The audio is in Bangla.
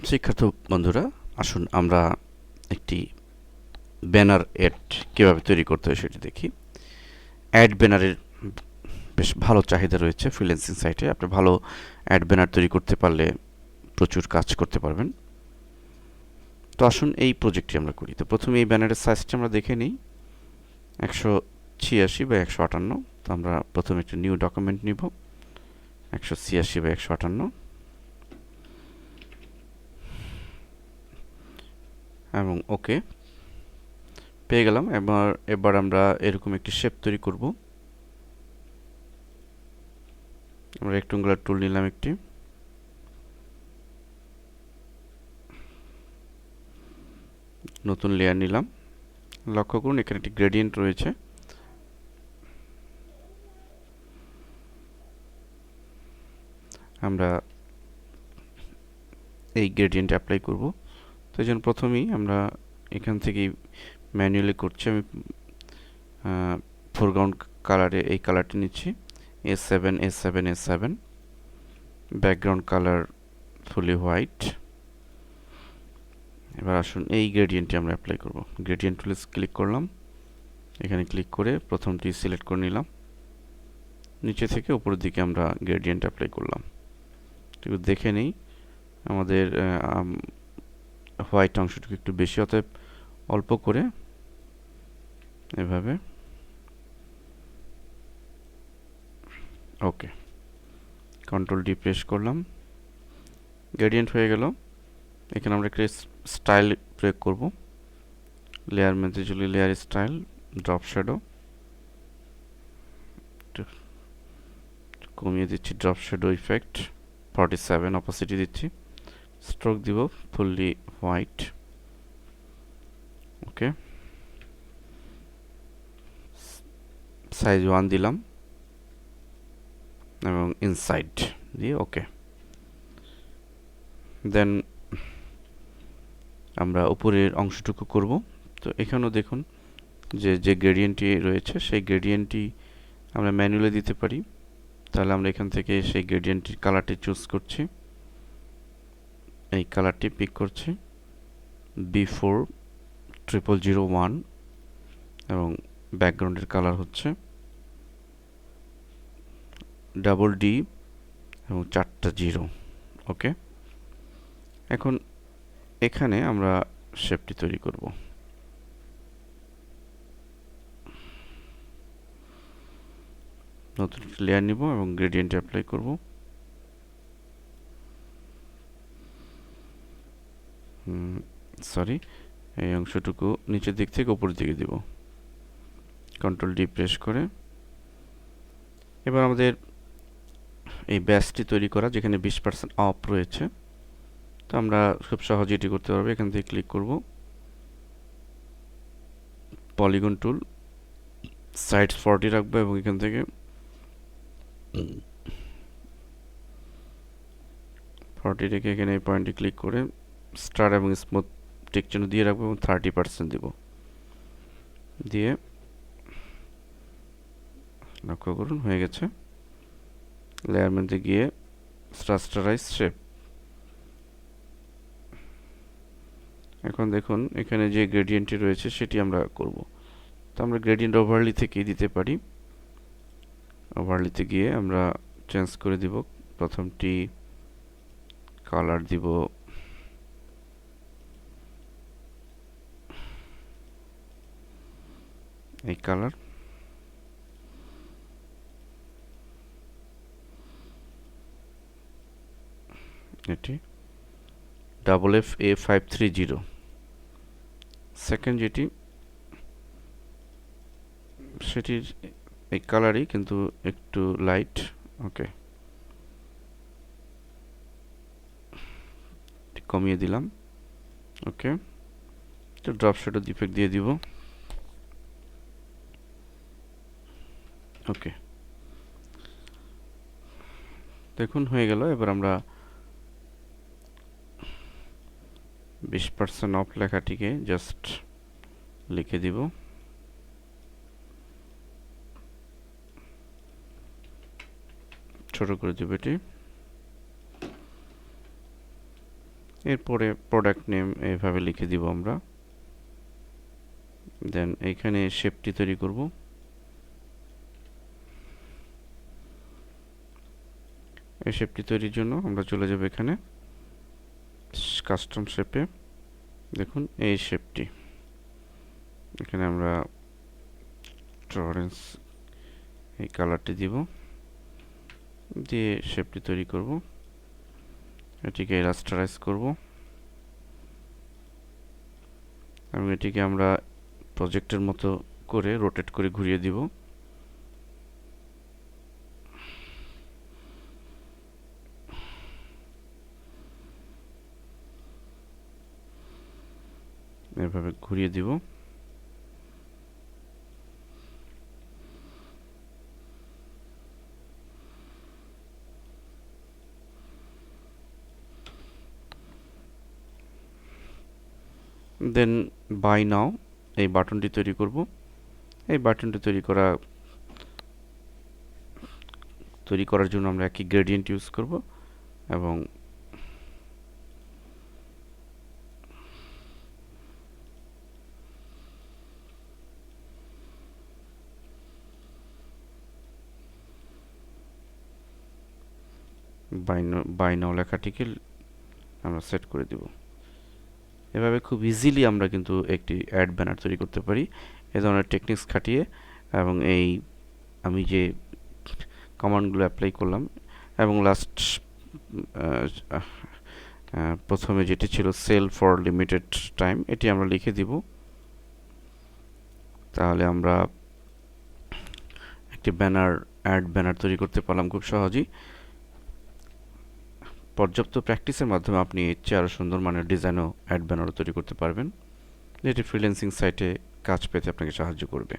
শিক্ষার্থী বন্ধুরা, আসুন আমরা একটি ব্যানার অ্যাড কীভাবে তৈরি করতে হয় সেটি দেখি। অ্যাড ব্যানারের বেশ ভালো চাহিদা রয়েছে ফ্রিল্যান্সিং সাইটে। আপনি ভালো অ্যাড ব্যানার তৈরি করতে পারলে প্রচুর কাজ করতে পারবেন। তো আসুন এই প্রজেক্টটি আমরা করি। তো প্রথমে এই ব্যানারের সাইজটি আমরা দেখে নিই, 186 বা 158। তো আমরা প্রথমে একটি নিউ ডকুমেন্ট নিব, 186 বা 158 এবং ওকে পেয়ে গেলাম। এবার আমরা এরকম একটি শেপ তৈরি করব। আমরা রেক্ট্যাঙ্গুলার টুল নিলাম একটি, নতুন লেয়ার নিলাম। লক্ষ্য করুন এখানে একটি গ্রেডিয়েন্ট রয়েছে। আমরা এই গ্রেডিয়েন্ট অ্যাপ্লাই করব। তো এই জন্য প্রথমেই আমরা এখান থেকেই ম্যানুয়ালি করছি। আমি ফোরগ্রাউন্ড কালারে এই কালারটি নিচ্ছি, A7 ব্যাকগ্রাউন্ড কালার ফুলি হোয়াইট। এবার আসুন এই গ্রেডিয়েন্টটি আমরা অ্যাপ্লাই করব। গ্রেডিয়েন্ট টুলে ক্লিক করলাম, এখানে ক্লিক করে প্রথমটি সিলেক্ট করে নিলাম, নিচে থেকে উপরের দিকে আমরা গ্রেডিয়েন্ট অ্যাপ্লাই করলাম। একটু দেখে নেই, আমাদের হোয়াইট অংশটুকু একটু বেশি, অতএব অল্প করে এভাবে। ওকে, কন্ট্রোল ডি প্রেস করলাম, গ্রেডিয়েন্ট হয়ে গেল। এখানে আমরা একটা স্টাইল প্রয়োগ করব। লেয়ার মধ্যে চলে লেয়ার স্টাইল, ড্রপ শ্যাডো কমিয়ে দিচ্ছি, ড্রপ শ্যাডো ইফেক্ট 47, অপাসিটি দিচ্ছি, স্ট্রোক দিব ফুললি হোয়াইট। ওকে, সাইজ 1 দিলাম এবং ইনসাইড দিয়ে ওকে। দেন আমরা উপরের অংশটুকু করব। তো এখানেও দেখুন যে গ্রেডিয়েন্টটি রয়েছে সেই গ্রেডিয়েন্টটি আমরা ম্যানুয়ালি দিতে পারি। তাহলে আমরা এখান থেকে সেই গ্রেডিয়েন্টটির কালারটি চুজ করছি, এই কালারটি পিক করছি, B40001 এবং ব্যাকগ্রাউন্ডের কালার হচ্ছে D এবং 4টা 0। ওকে, এখন এখানে আমরা শেপটি তৈরি করব। নতুন লেয়ার নিব এবং গ্রেডিয়েন্ট অ্যাপ্লাই করব। সরি, এই অংশটুকু নিচের দিক থেকে উপরের দিকে দিব, কন্ট্রোল ডি প্রেস করে। এবার আমাদের এই ব্যাসটি তৈরি করা, যেখানে 20% অফ রয়েছে। তো আমরা খুব সহজে এটি করতে পারবো। এখান থেকে ক্লিক করব, পলিগন টুল, সাইড 40 রাখবো এবং এখান থেকে 40 রেখে এখানে এই পয়েন্টে ক্লিক করে স্টার এবং স্মুথ টিক চিহ্ন দিয়ে রাখবো এবং 30% দিব। দিয়ে লক্ষ্য করুন হয়ে গেছে। লেয়ার মধ্যে গিয়ে রাস্টারাইজ শেপ। এখন দেখুন এখানে যে গ্রেডিয়েন্টটি রয়েছে সেটি আমরা করব। তো আমরা গ্রেডিয়েন্ট ওভারলি থেকেই দিতে পারি। ওভারলিতে গিয়ে আমরা চেঞ্জ করে দিব। প্রথমটি কালার দিব এই কালার, এটি FFA530। সেকেন্ড যেটি সেটির এই কালারই কিন্তু একটু লাইট। ওকে, কমিয়ে দিলাম। ওকে, তো ড্রপ শ্যাডো ইফেক্ট দিয়ে দিব। ওকে, দেখুন হয়ে গেল। এবার আমরা 20% অফ লেখাটিকে জাস্ট লিখে দিব, ছোট করে দিব এটি। এরপরে প্রোডাক্ট নেম এইভাবে লিখে দিব আমরা। দেন এইখানে শেপটি তৈরি করব। এই শেপটি তৈরির জন্য আমরা চলে যাব এখানে কাস্টম শেপে। দেখুন এই শেপটি, এখানে আমরা টলারেন্স এই কালারটি দিব, দিয়ে শেপটি তৈরি করব। এটিকে রাস্টারাইজ করব এবং এটিকে আমরা প্রজেক্টের মতো করে রোটেট করে ঘুরিয়ে দিব। এভাবে ঘুরিয়ে দিব। দেন বাই নাও এই বাটনটি তৈরি করব। এই বাটনটি তৈরি করার জন্য আমরা একই গ্রেডিয়েন্ট ইউজ করব এবং বাই নাও লেখাটিকে আমরা সেট করে দিব। এভাবে খুব ইজিলি আমরা কিন্তু একটি অ্যাড ব্যানার তৈরি করতে পারি এ ধরনের টেকনিক্স খাটিয়ে। এবং এই আমি যে কমান্ডগুলো অ্যাপ্লাই করলাম এবং লাস্ট প্রথমে যেটি ছিল সেল ফর লিমিটেড টাইম, এটি আমরা লিখে দিব। তাহলে আমরা একটি অ্যাড ব্যানার তৈরি করতে পারলাম খুব সহজেই। পর্যাপ্ত প্র্যাকটিসের মাধ্যমে আপনি এর চেয়ে আরও সুন্দর মানের ডিজাইনও অ্যাড ব্যানারও তৈরি করতে পারবেন, যেটি ফ্রিল্যান্সিং সাইটে কাজ পেতে আপনাকে সাহায্য করবে।